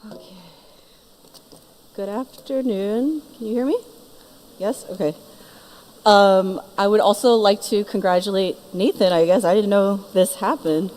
Okay. Good afternoon. Can you hear me? Yes? Okay. I would also like to congratulate Nathan, I guess. I didn't know this happened.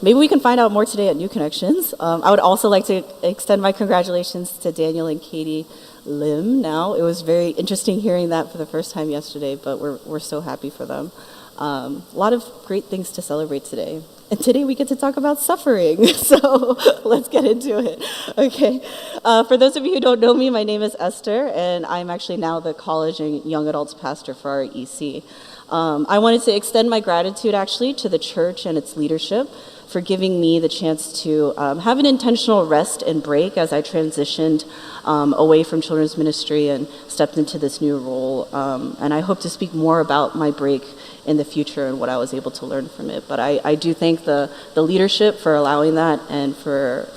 Maybe we can find out more today at New Connections. I would also like to extend my congratulations to Daniel and Katie Lim now. It was very interesting hearing that for the first time yesterday, but we're so happy for them. A lot of great things to celebrate today. And today we get to talk about suffering, so let's get into it. Okay, for those of you who don't know me, my name is Esther, and I'm actually now the college and young adults pastor for our EC. I wanted to extend my gratitude actually to the church and its leadership for giving me the chance to have an intentional rest and break as I transitioned away from children's ministry and stepped into this new role. And I hope to speak more about my break in the future and what I was able to learn from it. But I do thank the leadership for allowing that and for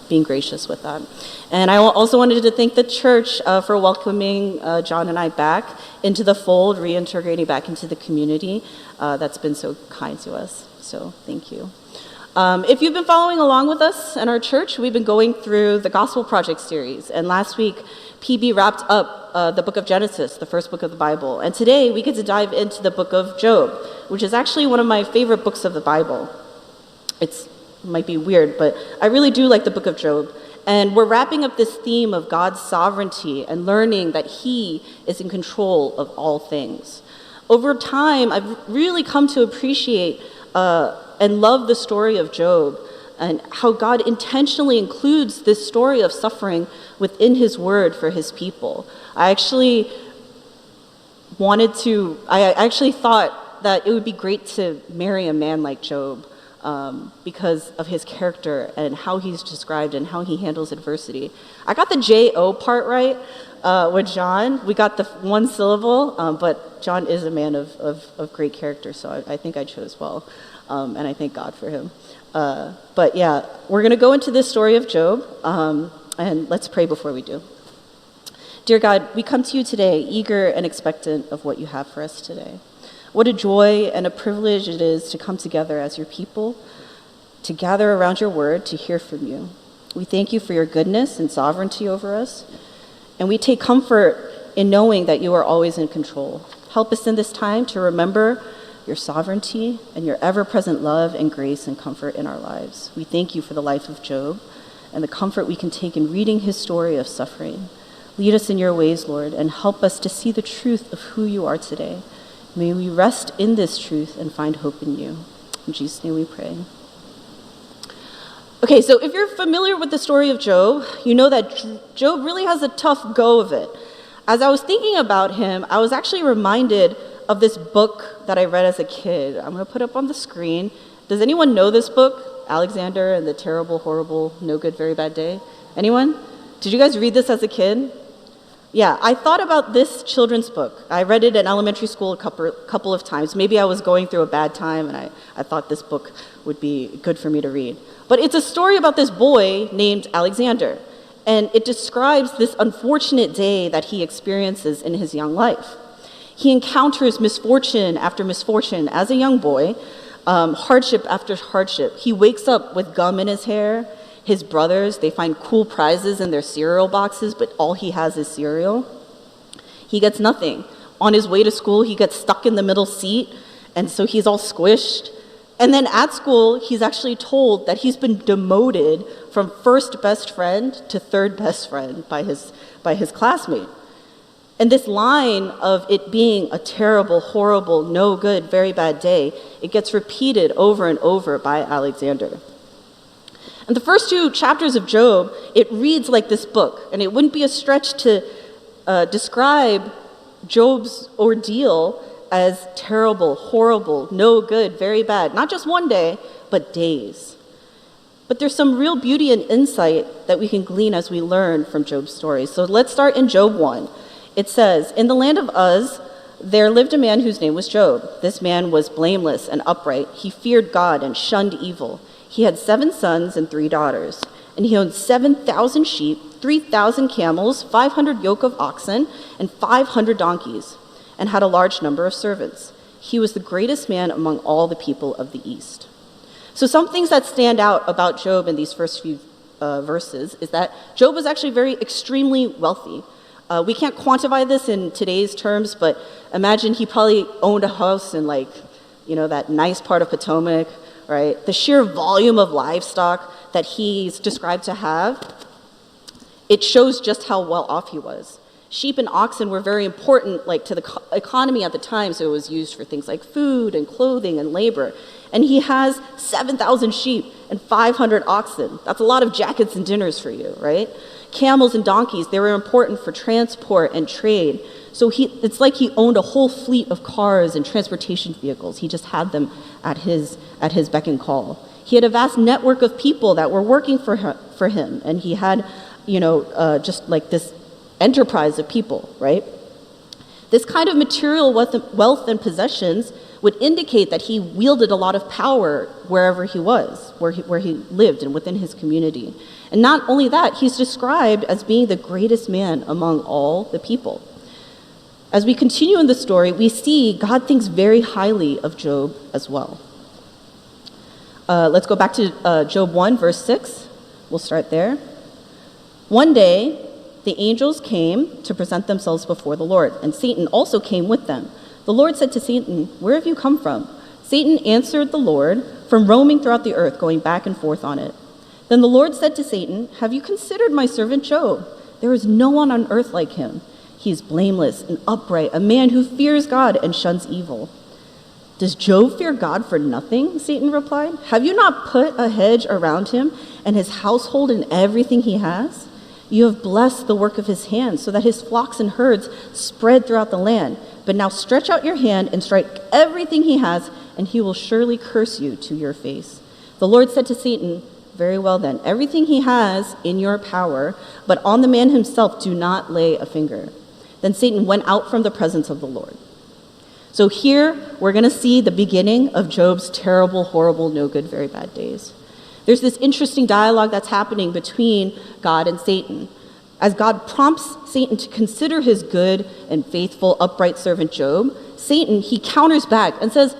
being gracious with that. And I also wanted to thank the church for welcoming John and I back into the fold, reintegrating back into the community. That's been so kind to us. So thank you. If you've been following along with us in our church, we've been going through the Gospel Project series. And last week, PB wrapped up the book of Genesis, the first book of the Bible. And today, we get to dive into the book of Job, which is actually one of my favorite books of the Bible. It might be weird, but I really do like the book of Job. And we're wrapping up this theme of God's sovereignty and learning that He is in control of all things. Over time, I've really come to appreciate and love the story of Job and how God intentionally includes this story of suffering within His word for His people. I actually thought that it would be great to marry a man like Job because of his character and how he's described and how he handles adversity. I got the J-O part right with John. We got the one syllable, but John is a man of great character, so I think I chose well, and I thank God for him. But yeah, we're going to go into this story of Job, and let's pray before we do. Dear God, we come to you today eager and expectant of what you have for us today. What a joy and a privilege it is to come together as your people, to gather around your word, to hear from you. We thank you for your goodness and sovereignty over us, and we take comfort in knowing that you are always in control. Help us in this time to remember your sovereignty and your ever-present love and grace and comfort in our lives. We thank you for the life of Job and the comfort we can take in reading his story of suffering. Lead us in your ways, Lord, and help us to see the truth of who you are today. May we rest in this truth and find hope in you. In Jesus' name we pray. Okay, so if you're familiar with the story of Job, you know that Job really has a tough go of it. As I was thinking about him, I was actually reminded of this book that I read as a kid. I'm going to put up on the screen. Does anyone know this book? Alexander and the Terrible, Horrible, No Good, Very Bad Day? Anyone? Did you guys read this as a kid? Yeah, I thought about this children's book. I read it in elementary school a couple of times. Maybe I was going through a bad time and I thought this book would be good for me to read. But it's a story about this boy named Alexander. And it describes this unfortunate day that he experiences in his young life. He encounters misfortune after misfortune as a young boy, hardship after hardship. He wakes up with gum in his hair. His brothers, they find cool prizes in their cereal boxes, but all he has is cereal. He gets nothing. On his way to school, he gets stuck in the middle seat, and so he's all squished. And then at school, he's actually told that he's been demoted from first best friend to third best friend by his classmate. And this line of it being a terrible, horrible, no good, very bad day, it gets repeated over and over by Alexander. And the first two chapters of Job, it reads like this book, and it wouldn't be a stretch to describe Job's ordeal as terrible, horrible, no good, very bad. Not just one day, but days. But there's some real beauty and insight that we can glean as we learn from Job's story. So let's start in Job 1. It says, "In the land of Uz, there lived a man whose name was Job. This man was blameless and upright. He feared God and shunned evil. He had 7 sons and 3 daughters, and he owned 7,000 sheep, 3,000 camels, 500 yoke of oxen, and 500 donkeys, and had a large number of servants. He was the greatest man among all the people of the East." So some things that stand out about Job in these first few verses is that Job was actually very extremely wealthy. We can't quantify this in today's terms, but imagine he probably owned a house in that nice part of Potomac, right? The sheer volume of livestock that he's described to have, it shows just how well off he was. Sheep and oxen were very important to the economy at the time, so it was used for things like food and clothing and labor. And he has 7,000 sheep and 500 oxen. That's a lot of jackets and dinners for you, right? Camels and donkeys, they were important for transport and trade. So it's like he owned a whole fleet of cars and transportation vehicles. He just had them at his beck and call. He had a vast network of people that were working for him, and he had, just like this enterprise of people, right? This kind of material wealth and possessions would indicate that he wielded a lot of power wherever he was, where he lived and within his community. And not only that, he's described as being the greatest man among all the people. As we continue in the story, we see God thinks very highly of Job as well. Let's go back to Job 1, verse 6. We'll start there. One day, the angels came to present themselves before the Lord, and Satan also came with them. The Lord said to Satan, "Where have you come from?" Satan answered the Lord, "From roaming throughout the earth, going back and forth on it." Then the Lord said to Satan, "Have you considered my servant Job? There is no one on earth like him. He is blameless and upright, a man who fears God and shuns evil." "Does Job fear God for nothing?" Satan replied. "Have you not put a hedge around him and his household and everything he has? You have blessed the work of his hands, so that his flocks and herds spread throughout the land. But now stretch out your hand and strike everything he has, and he will surely curse you to your face." The Lord said to Satan, "Very well then, everything he has in your power, but on the man himself do not lay a finger." Then Satan went out from the presence of the Lord. So here we're going to see the beginning of Job's terrible, horrible, no good, very bad days. There's this interesting dialogue that's happening between God and Satan. As God prompts Satan to consider his good and faithful, upright servant Job, Satan, he counters back and says,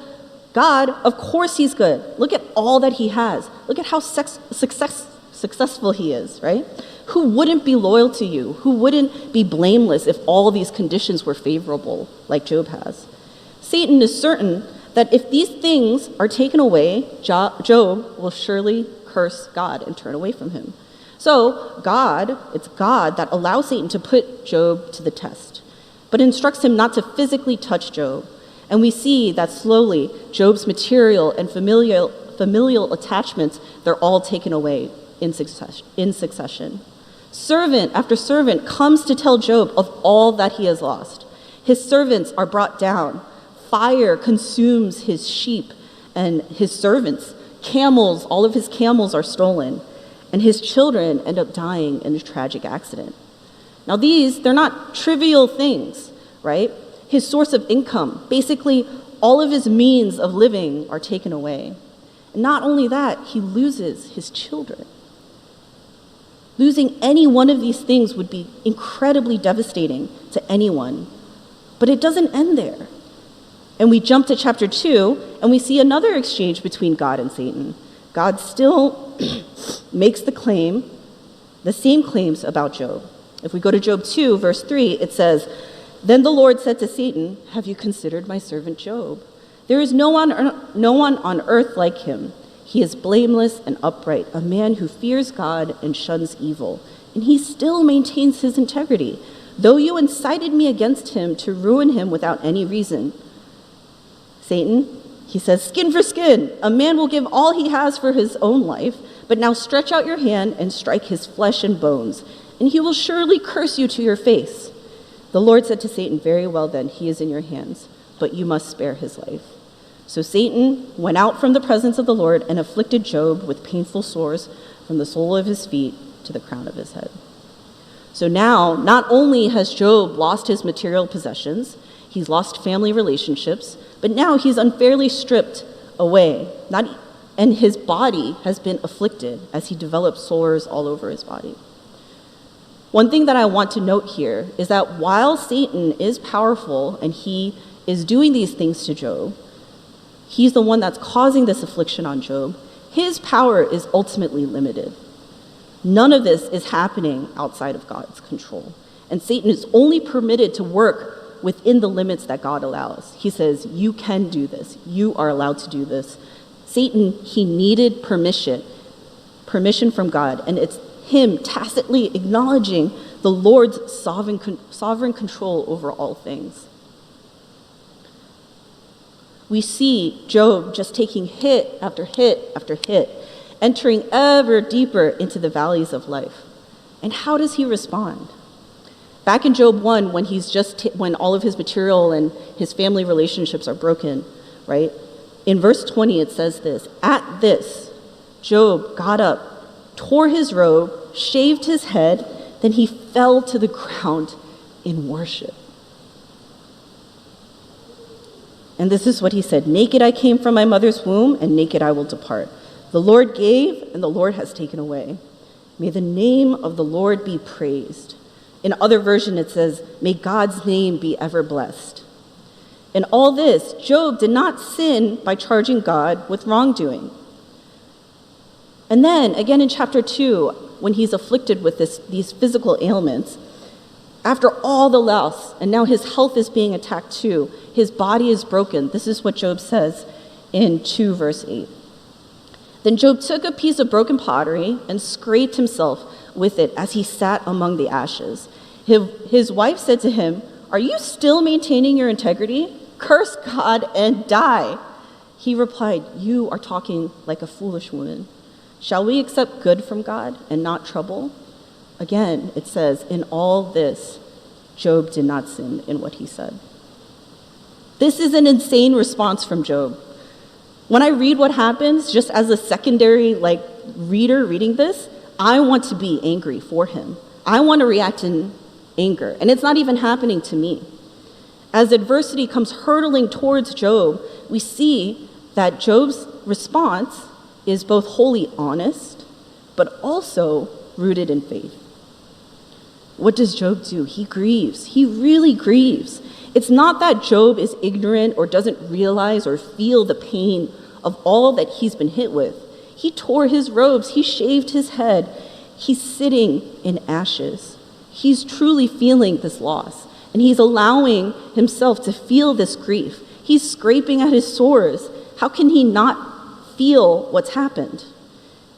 "God, of course he's good. Look at all that he has. Look at how successful he is," right? Who wouldn't be loyal to you? Who wouldn't be blameless if all these conditions were favorable, like Job has? Satan is certain that if these things are taken away, Job will surely curse God and turn away from him. So it's God that allows Satan to put Job to the test, but instructs him not to physically touch Job. And we see that slowly Job's material and familial attachments, they're all taken away in succession. Servant after servant comes to tell Job of all that he has lost. His servants are brought down. Fire consumes his sheep and his servants. Camels, all of his camels are stolen. And his children end up dying in a tragic accident. Now they're not trivial things, right? His source of income, basically all of his means of living are taken away. And not only that, he loses his children. Losing any one of these things would be incredibly devastating to anyone. But it doesn't end there. And we jump to chapter 2, and we see another exchange between God and Satan. God still makes the same claims about Job. If we go to Job 2, verse 3, it says, "Then the Lord said to Satan, 'Have you considered my servant Job? There is no one on earth like him. He is blameless and upright, a man who fears God and shuns evil. And he still maintains his integrity, though you incited me against him to ruin him without any reason.'" Satan, he says, "Skin for skin. A man will give all he has for his own life, but now stretch out your hand and strike his flesh and bones, and he will surely curse you to your face." The Lord said to Satan, "Very well then, he is in your hands, but you must spare his life." So Satan went out from the presence of the Lord and afflicted Job with painful sores from the sole of his feet to the crown of his head. So now, not only has Job lost his material possessions, he's lost family relationships, but now he's unfairly stripped away, and his body has been afflicted as he develops sores all over his body. One thing that I want to note here is that while Satan is powerful and he is doing these things to Job, he's the one that's causing this affliction on Job. his power is ultimately limited. None of this is happening outside of God's control. And Satan is only permitted to work within the limits that God allows. He says, you can do this. You are allowed to do this. Satan, he needed permission from God, and it's him tacitly acknowledging the Lord's sovereign control over all things. We see Job just taking hit after hit after hit, entering ever deeper into the valleys of life. And how does he respond? Back in Job 1, when all of his material and his family relationships are broken, right? In verse 20, it says this: "At this, Job got up, tore his robe, shaved his head, then he fell to the ground in worship." And this is what he said: "Naked I came from my mother's womb, and naked I will depart. The Lord gave, and the Lord has taken away. May the name of the Lord be praised." In other version, it says, "May God's name be ever blessed." In all this, Job did not sin by charging God with wrongdoing. And then, again in chapter 2, when he's afflicted with these physical ailments, after all the loss, and now his health is being attacked too, his body is broken. This is what Job says in 2 verse 8. "Then Job took a piece of broken pottery and scraped himself with it as he sat among the ashes. His wife said to him, 'Are you still maintaining your integrity? Curse God and die.' He replied, 'You are talking like a foolish woman. Shall we accept good from God and not trouble?' Again, it says, in all this, Job did not sin in what he said." This is an insane response from Job. When I read what happens, just as a secondary reader reading this, I want to be angry for him. I want to react in anger, and it's not even happening to me. As adversity comes hurtling towards Job, we see that Job's response is both wholly honest, but also rooted in faith. What does Job do? He grieves. He really grieves. It's not that Job is ignorant or doesn't realize or feel the pain of all that he's been hit with. He tore his robes. He shaved his head. He's sitting in ashes. He's truly feeling this loss, and he's allowing himself to feel this grief. He's scraping at his sores. How can he not feel what's happened?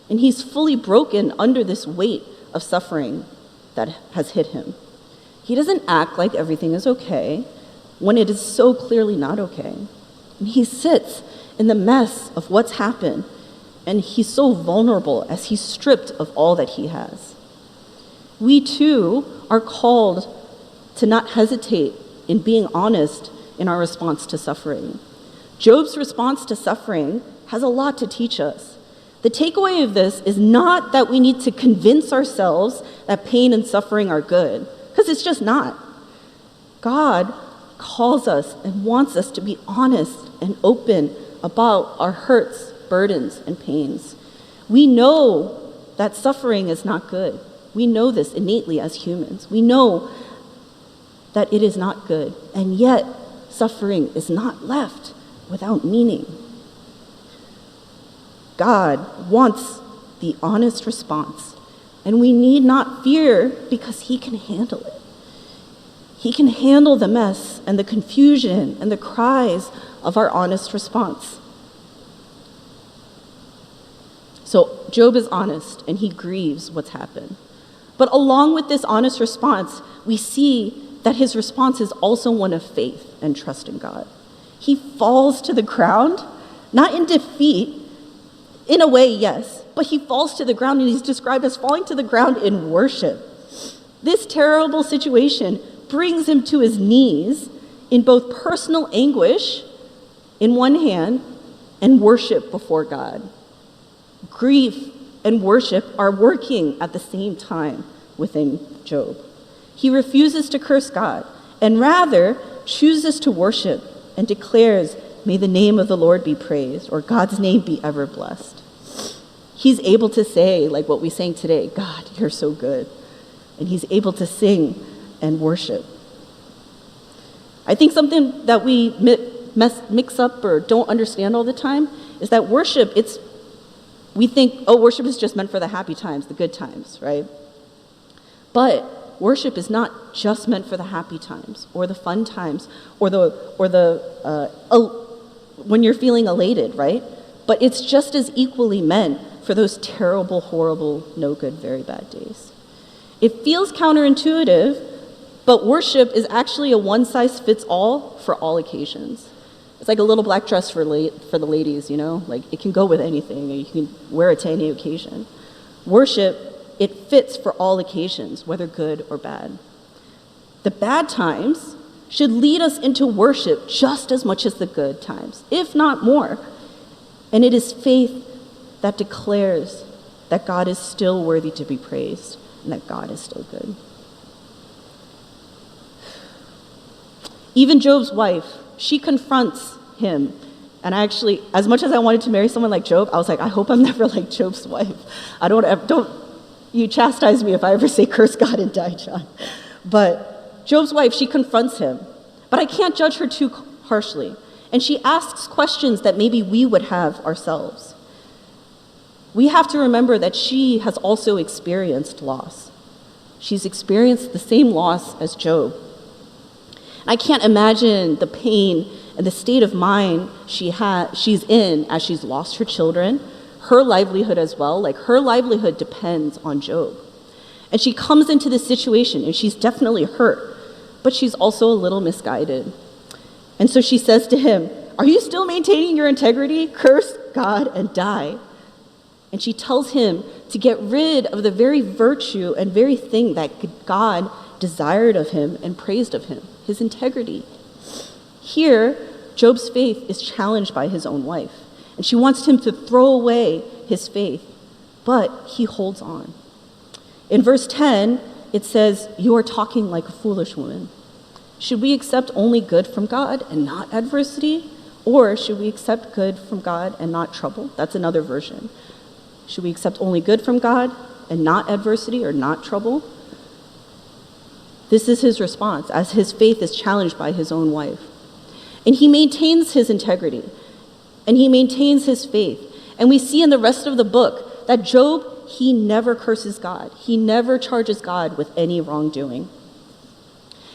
And he's fully broken under this weight of suffering that has hit him. He doesn't act like everything is okay when it is so clearly not okay. And he sits in the mess of what's happened, and he's so vulnerable as he's stripped of all that he has. We too are called to not hesitate in being honest in our response to suffering. Job's response to suffering has a lot to teach us. The takeaway of this is not that we need to convince ourselves that pain and suffering are good, because it's just not. God calls us and wants us to be honest and open about our hurts, burdens, and pains. We know that suffering is not good. We know this innately as humans. We know that it is not good, and yet suffering is not left without meaning. God wants the honest response, and we need not fear because he can handle it. He can handle the mess and the confusion and the cries of our honest response. So Job is honest, and he grieves what's happened. But along with this honest response, we see that his response is also one of faith and trust in God. He falls to the ground, not in defeat, in a way, yes, but he falls to the ground, and he's described as falling to the ground in worship. This terrible situation brings him to his knees in both personal anguish in one hand and worship before God. Grief and worship are working at the same time within Job. He refuses to curse God and rather chooses to worship and declares, "May the name of the Lord be praised," or God's name be ever blessed. He's able to say, like what we sang today, "God, you're so good." And he's able to sing and worship. I think something that we mix up or don't understand all the time is that worship, We think, oh, worship is just meant for the happy times, the good times, right? But worship is not just meant for the happy times or the fun times or when you're feeling elated, right? But it's just as equally meant for those terrible, horrible, no good, very bad days. It feels counterintuitive, but worship is actually a one-size-fits-all for all occasions. It's like a little black dress for the ladies, you know? Like, it can go with anything, and you can wear it to any occasion. Worship, it fits for all occasions, whether good or bad. The bad times should lead us into worship just as much as the good times, if not more. And it is faith that declares that God is still worthy to be praised and that God is still good. Even Job's wife, she confronts him. And I actually, as much as I wanted to marry someone like Job, I was like, I hope I'm never like Job's wife. Don't you chastise me if I ever say curse God and die, John. But Job's wife, she confronts him. But I can't judge her too harshly. And she asks questions that maybe we would have ourselves. We have to remember that she has also experienced loss. She's experienced the same loss as Job. I can't imagine the pain and the state of mind she's in as she's lost her children, her livelihood as well. Like, her livelihood depends on Job. And she comes into this situation and she's definitely hurt, but she's also a little misguided. And so she says to him, "Are you still maintaining your integrity? Curse God and die." And she tells him to get rid of the very virtue and very thing that God desired of him and praised of him, his integrity. Here, Job's faith is challenged by his own wife, and she wants him to throw away his faith, but he holds on. In verse 10, it says, "You are talking like a foolish woman." Should we accept only good from God and not adversity? Or should we accept good from God and not trouble? That's another version. Should we accept only good from God and not adversity or not trouble? This is his response as his faith is challenged by his own wife. And he maintains his integrity, and he maintains his faith. And we see in the rest of the book that Job, he never curses God. He never charges God with any wrongdoing.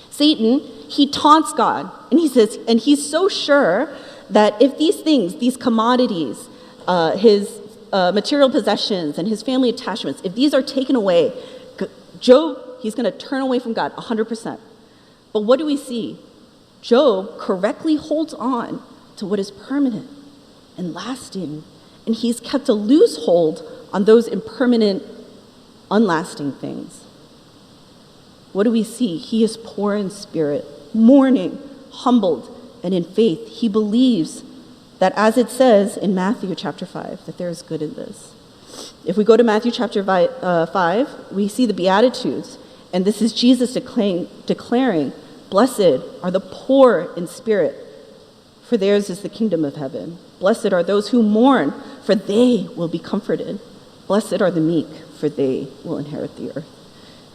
Satan, he taunts God, and he says, and he's so sure that if these things, these commodities, his material possessions and his family attachments, if these are taken away, Job, he's going to turn away from God 100%. But what do we see? Job correctly holds on to what is permanent and lasting, and he's kept a loose hold on those impermanent, unlasting things. What do we see? He is poor in spirit, mourning, humbled, and in faith. He believes that, as it says in Matthew chapter 5, that there is good in this. If we go to Matthew chapter 5, we see the Beatitudes, and this is Jesus declaring, "Blessed are the poor in spirit, for theirs is the kingdom of heaven. Blessed are those who mourn, for they will be comforted. Blessed are the meek, for they will inherit the earth."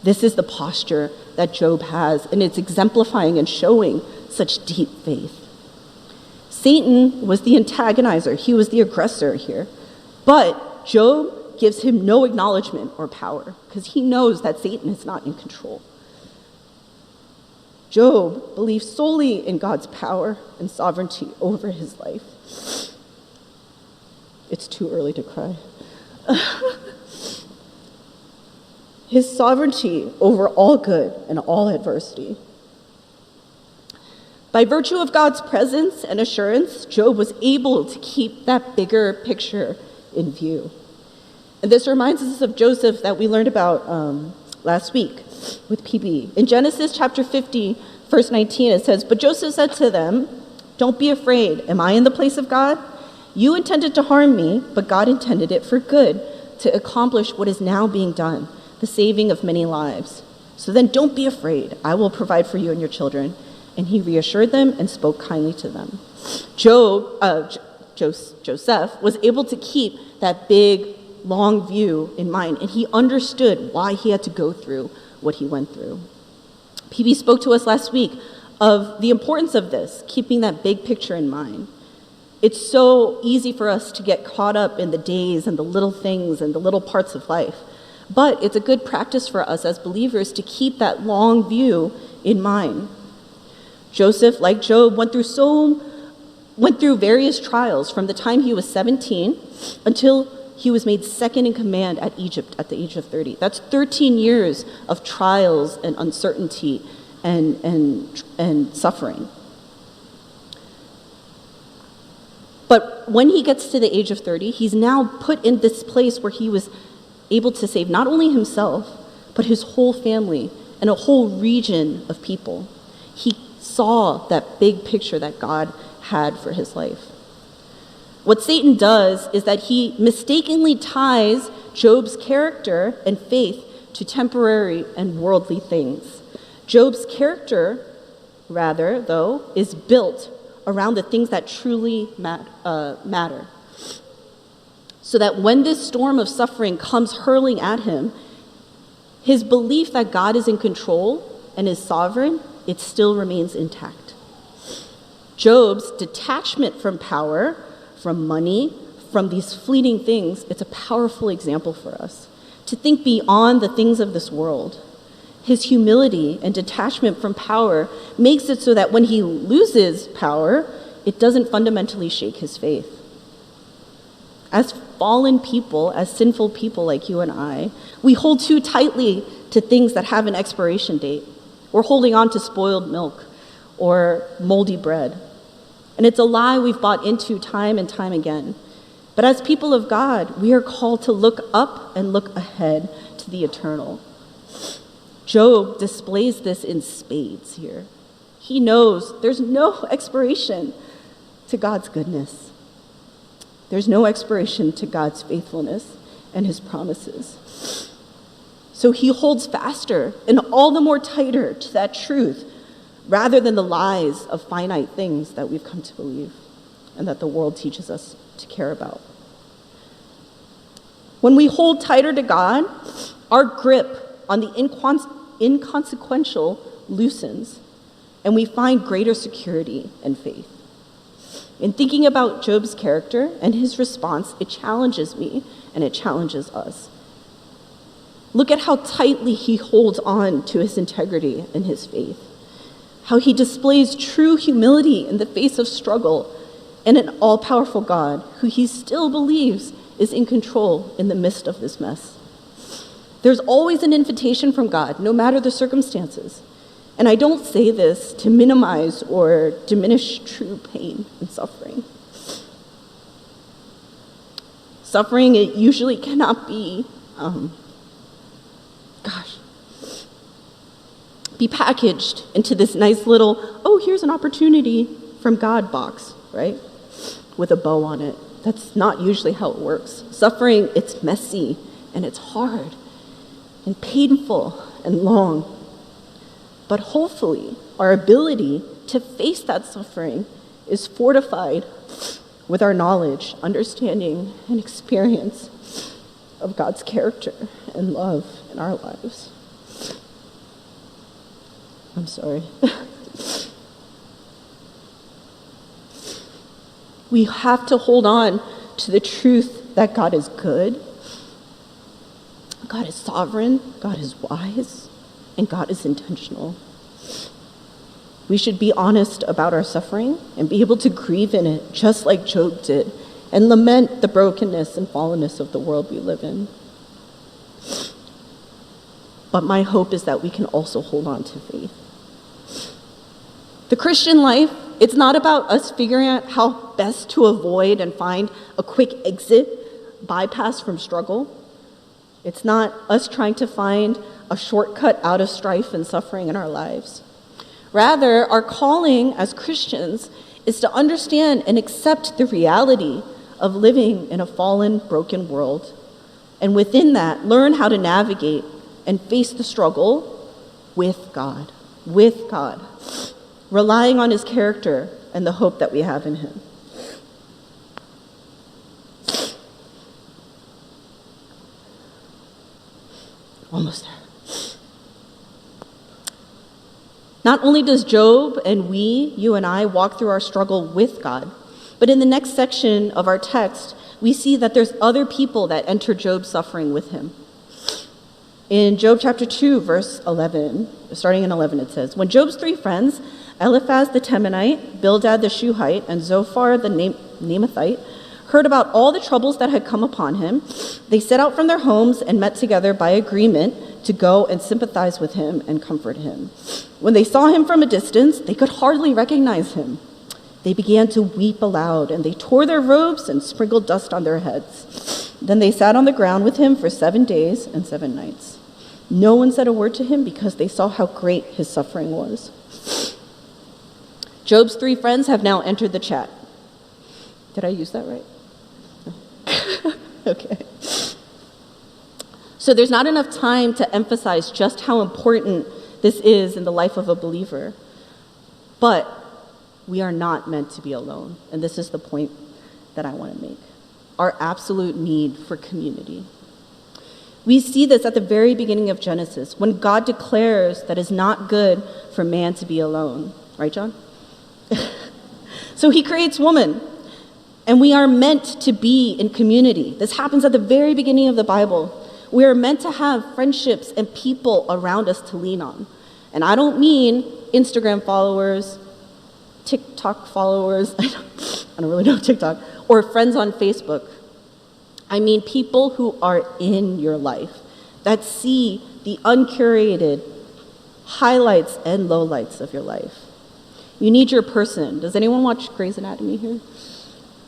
This is the posture that Job has, and it's exemplifying and showing such deep faith. Satan was the antagonizer. He was the aggressor here. But Job gives him no acknowledgement or power because he knows that Satan is not in control. Job believes solely in God's power and sovereignty over his life. It's too early to cry. His sovereignty over all good and all adversity. By virtue of God's presence and assurance, Job was able to keep that bigger picture in view. And this reminds us of Joseph that we learned about last week with PB. In Genesis chapter 50, verse 19, it says, "But Joseph said to them, 'Don't be afraid. Am I in the place of God? You intended to harm me, but God intended it for good, to accomplish what is now being done, the saving of many lives. So then don't be afraid. I will provide for you and your children.' And he reassured them and spoke kindly to them." Joseph was able to keep that big, long view in mind, and he understood why he had to go through what he went through. PB spoke to us last week of the importance of this, keeping that big picture in mind. It's so easy for us to get caught up in the days and the little things and the little parts of life. But it's a good practice for us as believers to keep that long view in mind. Joseph, like Job, went through various trials from the time he was 17 until he was made second in command at Egypt at the age of 30. That's 13 years of trials and uncertainty and suffering. But when he gets to the age of 30, he's now put in this place where he was able to save not only himself, but his whole family and a whole region of people. He saw that big picture that God had for his life. What Satan does is that he mistakenly ties Job's character and faith to temporary and worldly things. Job's character, rather, though, is built around the things that truly matter. So that when this storm of suffering comes hurling at him, his belief that God is in control and is sovereign, it still remains intact. Job's detachment from power, from money, from these fleeting things, it's a powerful example for us to think beyond the things of this world. His humility and detachment from power makes it so that when he loses power, it doesn't fundamentally shake his faith. As fallen people, as sinful people like you and I, we hold too tightly to things that have an expiration date. We're holding on to spoiled milk or moldy bread. And it's a lie we've bought into time and time again. But as people of God, we are called to look up and look ahead to the eternal. Job displays this in spades here. He knows there's no expiration to God's goodness. There's no expiration to God's faithfulness and his promises. So he holds faster and all the more tighter to that truth rather than the lies of finite things that we've come to believe and that the world teaches us to care about. When we hold tighter to God, our grip on the inconsequential loosens, and we find greater security and faith. In thinking about Job's character and his response, it challenges me and it challenges us. Look at how tightly he holds on to his integrity and his faith, how he displays true humility in the face of struggle and an all-powerful God who he still believes is in control in the midst of this mess. There's always an invitation from God, no matter the circumstances. And I don't say this to minimize or diminish true pain and suffering. Suffering, it usually cannot be, be packaged into this nice little, oh, here's an opportunity from God box, right? With a bow on it. That's not usually how it works. Suffering, it's messy and it's hard and painful and long. But hopefully, our ability to face that suffering is fortified with our knowledge, understanding, and experience of God's character and love in our lives. I'm sorry. We have to hold on to the truth that God is good, God is sovereign, God is wise, and God is intentional. We should be honest about our suffering and be able to grieve in it, just like Job did, and lament the brokenness and fallenness of the world we live in. But my hope is that we can also hold on to faith. The Christian life, it's not about us figuring out how best to avoid and find a quick exit, bypass from struggle. It's not us trying to find a shortcut out of strife and suffering in our lives. Rather, our calling as Christians is to understand and accept the reality of living in a fallen, broken world. And within that, learn how to navigate and face the struggle with God, relying on his character and the hope that we have in him. Almost there. Not only does Job and you and I, walk through our struggle with God, But in the next section of our text, we see that there's other people that enter Job's suffering with him. In Job chapter 2, verse 11, starting in 11, it says, "When Job's three friends, Eliphaz the Temanite, Bildad the Shuhite, and Zophar the Naamathite, heard about all the troubles that had come upon him, they set out from their homes and met together by agreement to go and sympathize with him and comfort him. When they saw him from a distance, they could hardly recognize him. They began to weep aloud, and they tore their robes and sprinkled dust on their heads. Then they sat on the ground with him for 7 days and 7 nights. No one said a word to him because they saw how great his suffering was." Job's three friends have now entered the chat. Did I use that right? Okay. So there's not enough time to emphasize just how important this is in the life of a believer. But we are not meant to be alone. And this is the point that I want to make. Our absolute need for community. We see this at the very beginning of Genesis, when God declares that it's not good for man to be alone. Right, John? So he creates woman. And we are meant to be in community. This happens at the very beginning of the Bible. We are meant to have friendships and people around us to lean on. And I don't mean Instagram followers, TikTok followers, I don't really know TikTok, or friends on Facebook. I mean people who are in your life, that see the uncurated highlights and lowlights of your life. You need your person. Does anyone watch Grey's Anatomy here?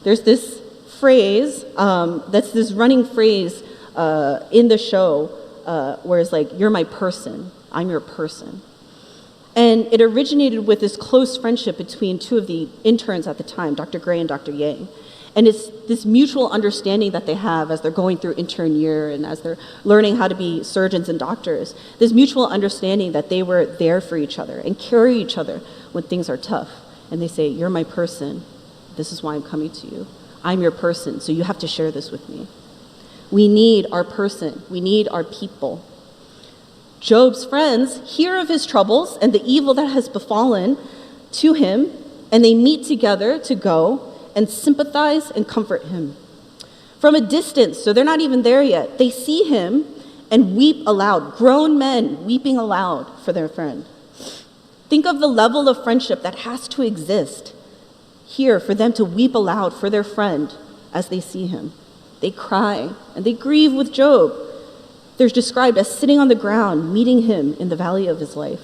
There's this phrase, that's this running phrase in the show where it's like, "You're my person, I'm your person." And it originated with this close friendship between two of the interns at the time, Dr. Gray and Dr. Yang. And it's this mutual understanding that they have as they're going through intern year and as they're learning how to be surgeons and doctors. This mutual understanding that they were there for each other and carry each other when things are tough. And they say, "You're my person. This is why I'm coming to you. I'm your person, so you have to share this with me." We need our person. We need our people. Job's friends hear of his troubles and the evil that has befallen to him, and they meet together to go and sympathize and comfort him. From a distance, so they're not even there yet, they see him and weep aloud, grown men weeping aloud for their friend. Think of the level of friendship that has to exist here for them to weep aloud for their friend as they see him. They cry and they grieve with Job. They're described as sitting on the ground, meeting him in the valley of his life.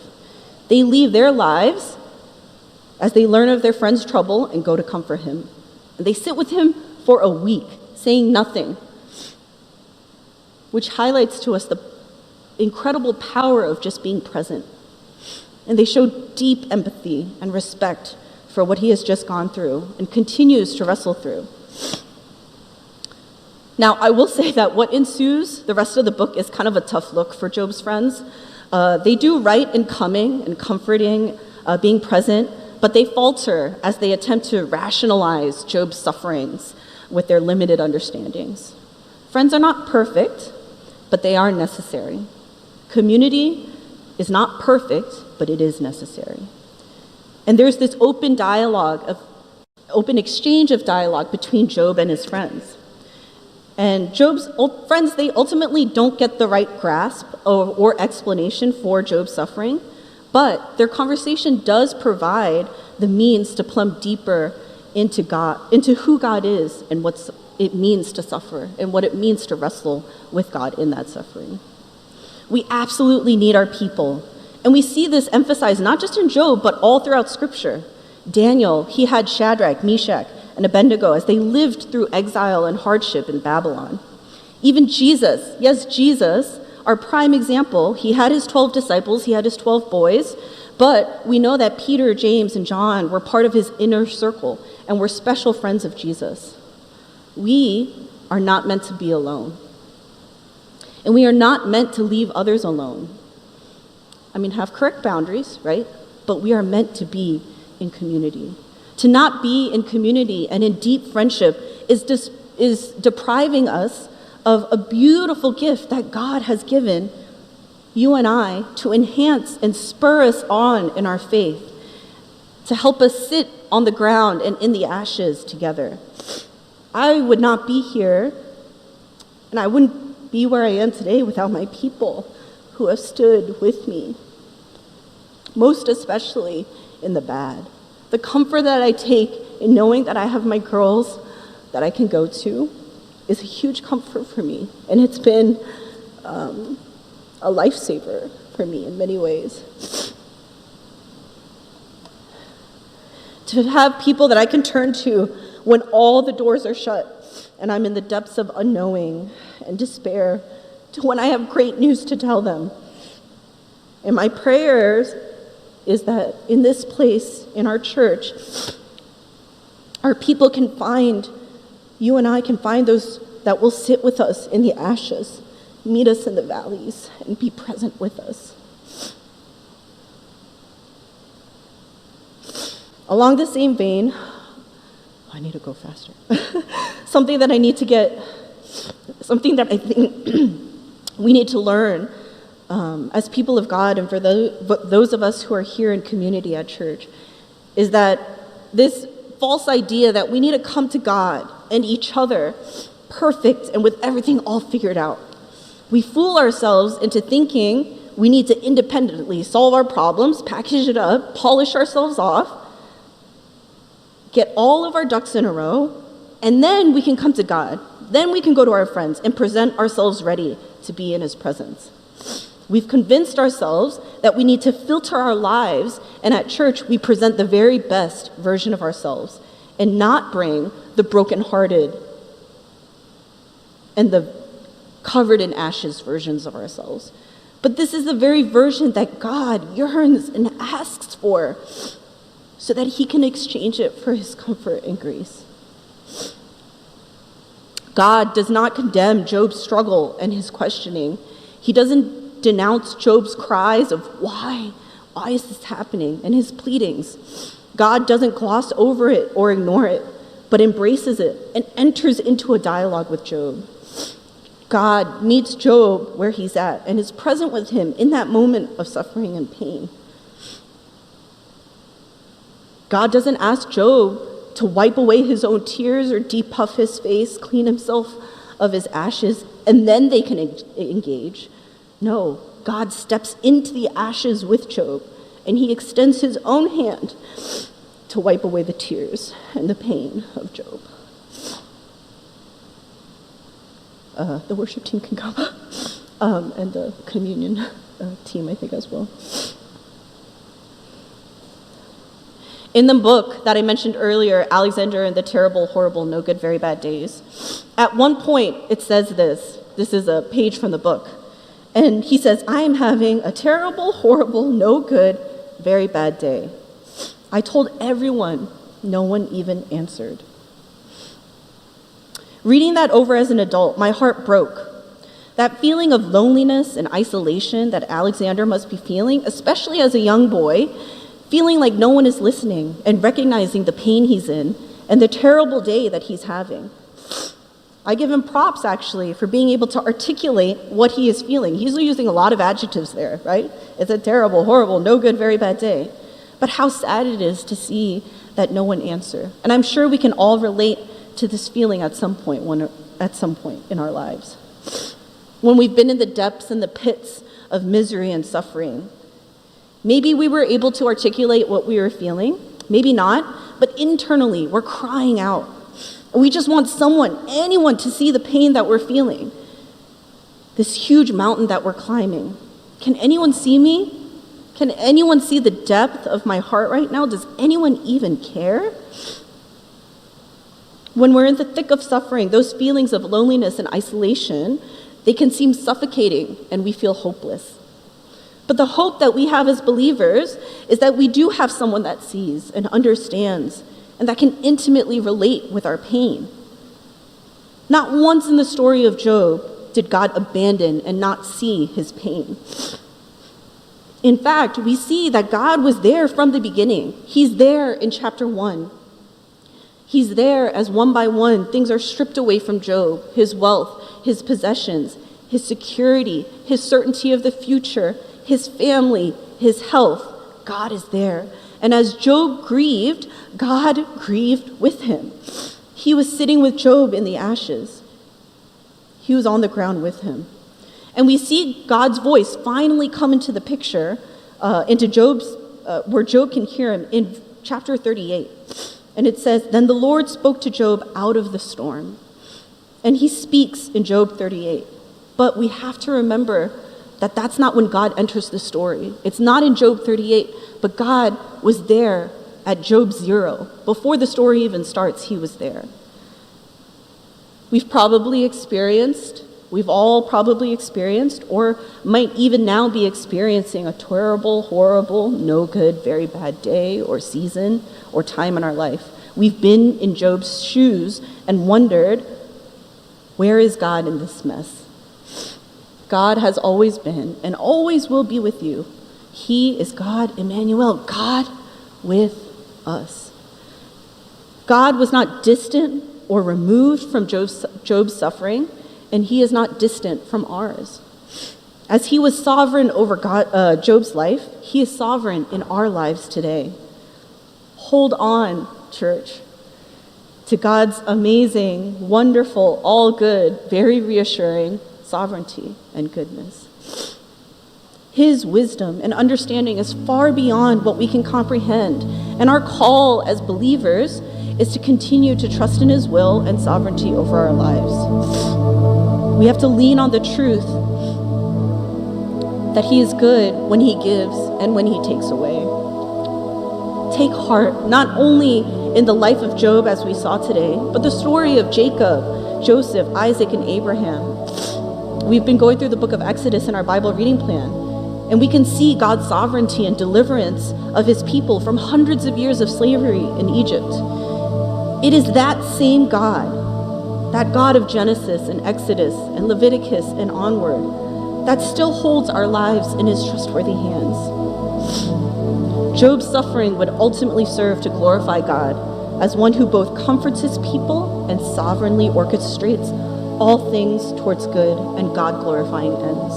They leave their lives as they learn of their friend's trouble and go to comfort him. And they sit with him for a week, saying nothing, which highlights to us the incredible power of just being present. And they show deep empathy and respect for what he has just gone through and continues to wrestle through. Now, I will say that what ensues, the rest of the book, is kind of a tough look for Job's friends. They do right in coming and comforting, being present, but they falter as they attempt to rationalize Job's sufferings with their limited understandings. Friends are not perfect, but they are necessary. Community is not perfect, but it is necessary. And there's this open exchange of dialogue between Job and his friends. And Job's friends, they ultimately don't get the right grasp or explanation for Job's suffering, but their conversation does provide the means to plumb deeper into God, into who God is and what it means to suffer and what it means to wrestle with God in that suffering. We absolutely need our people. And we see this emphasized not just in Job, but all throughout Scripture. Daniel, he had Shadrach, Meshach, and Abednego as they lived through exile and hardship in Babylon. Even Jesus, yes, Jesus, our prime example, he had his 12 disciples, he had his 12 boys, but we know that Peter, James, and John were part of his inner circle and were special friends of Jesus. We are not meant to be alone. And we are not meant to leave others alone. I mean, have correct boundaries, right? But we are meant to be in community. To not be in community and in deep friendship is depriving us of a beautiful gift that God has given you and I to enhance and spur us on in our faith. to help us sit on the ground and in the ashes together. I would not be here, and I wouldn't be where I am today without my people who have stood with me, most especially in the bad. The comfort that I take in knowing that I have my girls that I can go to is a huge comfort for me, and it's been a lifesaver for me in many ways. To have people that I can turn to when all the doors are shut and I'm in the depths of unknowing and despair, to when I have great news to tell them. And my prayers is that in this place, in our church, our people can find, you and I can find those that will sit with us in the ashes, meet us in the valleys, and be present with us. Along the same vein, I need to go faster. Something that I think we need to learn as people of God, and for those of us who are here in community at church, is that this false idea that we need to come to God and each other perfect and with everything all figured out. We fool ourselves into thinking we need to independently solve our problems, package it up, polish ourselves off, get all of our ducks in a row, and then we can come to God. Then we can go to our friends and present ourselves ready to be in His presence. We've convinced ourselves that we need to filter our lives, and at church we present the very best version of ourselves and not bring the brokenhearted and the covered in ashes versions of ourselves. But this is the very version that God yearns and asks for, so that He can exchange it for His comfort and grace. God does not condemn Job's struggle and his questioning. He doesn't denounce Job's cries of why is this happening, and his pleadings. God doesn't gloss over it or ignore it, but embraces it and enters into a dialogue with Job. God meets Job where he's at and is present with him in that moment of suffering and pain. God doesn't ask Job to wipe away his own tears or depuff his face, clean himself of his ashes, and then they can engage. No, God steps into the ashes with Job, and He extends His own hand to wipe away the tears and the pain of Job. The worship team can come, and the communion team, I think, as well. In the book that I mentioned earlier, Alexander and the Terrible, Horrible, No Good, Very Bad Days, at one point it says this. This is a page from the book. And he says, I am having a terrible, horrible, no good, very bad day. I told everyone, no one even answered. Reading that over as an adult, my heart broke. That feeling of loneliness and isolation that Alexander must be feeling, especially as a young boy, feeling like no one is listening and recognizing the pain he's in and the terrible day that he's having. I give him props, actually, for being able to articulate what he is feeling. He's using a lot of adjectives there, right? It's a terrible, horrible, no good, very bad day. But how sad it is to see that no one answered. And I'm sure we can all relate to this feeling at some point in our lives. When we've been in the depths and the pits of misery and suffering. Maybe we were able to articulate what we were feeling, maybe not, but internally we're crying out. We just want anyone to see the pain that we're feeling. This huge mountain that we're climbing. Can anyone see me? Can anyone see the depth of my heart right now? Does anyone even care? When we're in the thick of suffering, those feelings of loneliness and isolation, they can seem suffocating and we feel hopeless. But the hope that we have as believers is that we do have someone that sees and understands and that can intimately relate with our pain. Not once in the story of Job did God abandon and not see his pain. In fact, we see that God was there from the beginning. He's there in chapter 1. He's there as one by one things are stripped away from Job, his wealth, his possessions, his security, his certainty of the future, his family, his health. God is there And as Job grieved, God grieved with him. He was sitting with Job in the ashes. He was on the ground with him. And we see God's voice finally come into the picture, into Job's, where Job can hear him in chapter 38. And it says, "Then the Lord spoke to Job out of the storm." And he speaks in Job 38. But we have to remember that that's not when God enters the story. It's not in Job 38, but God was there at Job 0. Before the story even starts, he was there. We've all probably experienced, or might even now be experiencing, a terrible, horrible, no good, very bad day or season or time in our life. We've been in Job's shoes and wondered, where is God in this mess? God has always been and always will be with you. He is God, Emmanuel, God with us. God was not distant or removed from Job's suffering, and he is not distant from ours. As he was sovereign over Job's life, he is sovereign in our lives today. Hold on, church, to God's amazing, wonderful, all good, very reassuring sovereignty and goodness. His wisdom and understanding is far beyond what we can comprehend, and our call as believers is to continue to trust in his will and sovereignty over our lives. We have to lean on the truth that he is good when he gives and when he takes away. Take heart, not only in the life of Job as we saw today, but the story of Jacob, Joseph, Isaac, and Abraham. We've been going through the book of Exodus in our Bible reading plan, and we can see God's sovereignty and deliverance of his people from hundreds of years of slavery in Egypt. It is that same God, that God of Genesis and Exodus and Leviticus and onward, that still holds our lives in his trustworthy hands. Job's suffering would ultimately serve to glorify God as one who both comforts his people and sovereignly orchestrates all things towards good and God-glorifying ends.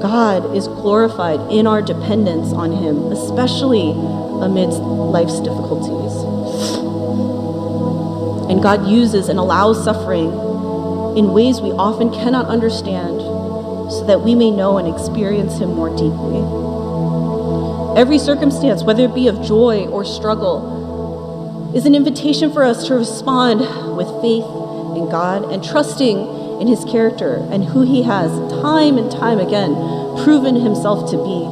God is glorified in our dependence on him, especially amidst life's difficulties. And God uses and allows suffering in ways we often cannot understand so that we may know and experience him more deeply. Every circumstance, whether it be of joy or struggle, is an invitation for us to respond with faith in God and trusting in his character and who he has time and time again proven himself to be.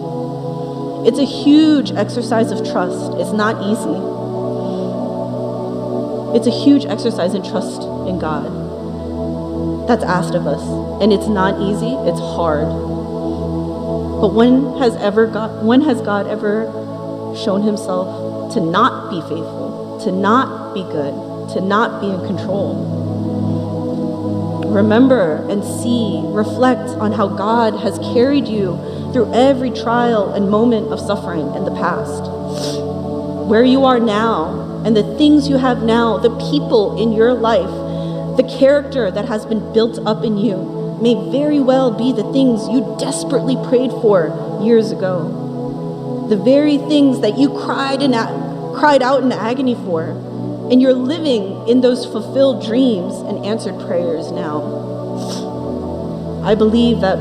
It's a huge exercise of trust. It's not easy. It's a huge exercise in trust in God that's asked of us. And it's not easy, it's hard. But when has God ever shown himself to not be faithful, to not be good, to not be in control? Remember and see, reflect on how God has carried you through every trial and moment of suffering in the past. Where you are now and the things you have now, the people in your life, the character that has been built up in you may very well be the things you desperately prayed for years ago. The very things that you cried out in agony for. And you're living in those fulfilled dreams and answered prayers now. I believe that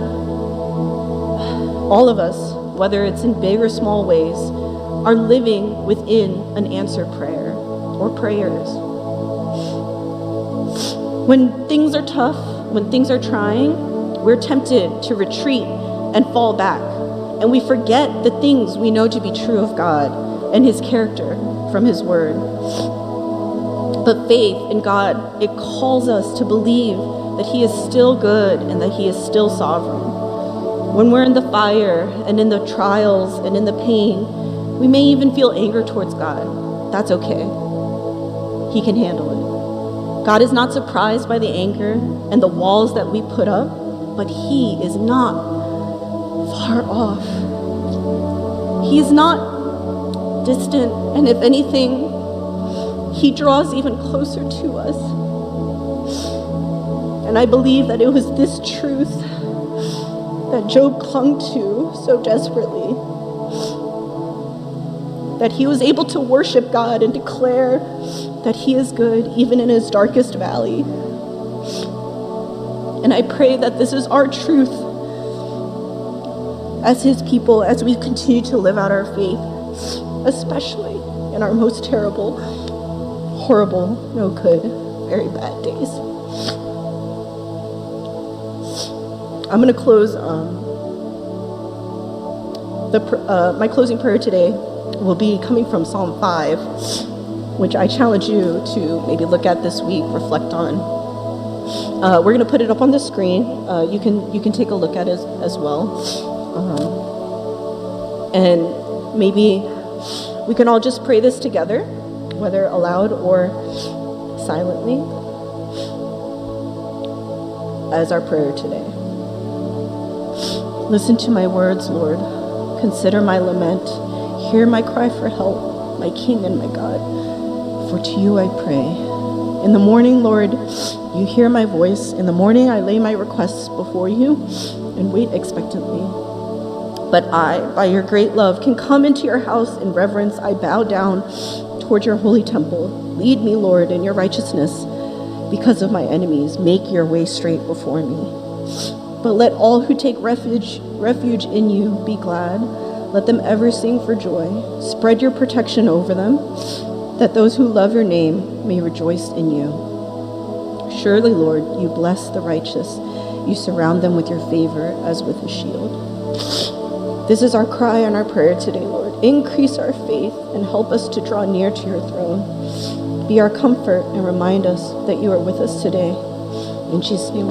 all of us, whether it's in big or small ways, are living within an answered prayer or prayers. When things are tough, when things are trying, we're tempted to retreat and fall back. And we forget the things we know to be true of God and his character from his word. But faith in God, it calls us to believe that he is still good and that he is still sovereign. When we're in the fire and in the trials and in the pain, we may even feel anger towards God. That's okay. He can handle it. God is not surprised by the anger and the walls that we put up, but he is not far off. He is not distant, and if anything, he draws even closer to us. And I believe that it was this truth that Job clung to so desperately. that he was able to worship God and declare that he is good even in his darkest valley. And I pray that this is our truth as his people, as we continue to live out our faith, especially in our most terrible, horrible, no good, very bad days. I'm going to close. My closing prayer today will be coming from Psalm 5, which I challenge you to maybe look at this week, reflect on. We're going to put it up on the screen. You can take a look at it as well. And maybe we can all just pray this together, whether aloud or silently, as our prayer today. Listen to my words, Lord. Consider my lament. Hear my cry for help, my King and my God. For to you I pray. In the morning, Lord, you hear my voice. In the morning I lay my requests before you and wait expectantly. But I, by your great love, can come into your house in reverence. I bow down toward your holy temple. Lead me, Lord, in your righteousness because of my enemies. Make your way straight before me. But let all who take refuge in you be glad. Let them ever sing for joy. Spread your protection over them, that those who love your name may rejoice in you. Surely, Lord, you bless the righteous. You surround them with your favor as with a shield. This is our cry and our prayer today, Lord. Increase our faith and help us to draw near to your throne. Be our comfort and remind us that you are with us today. In Jesus' name.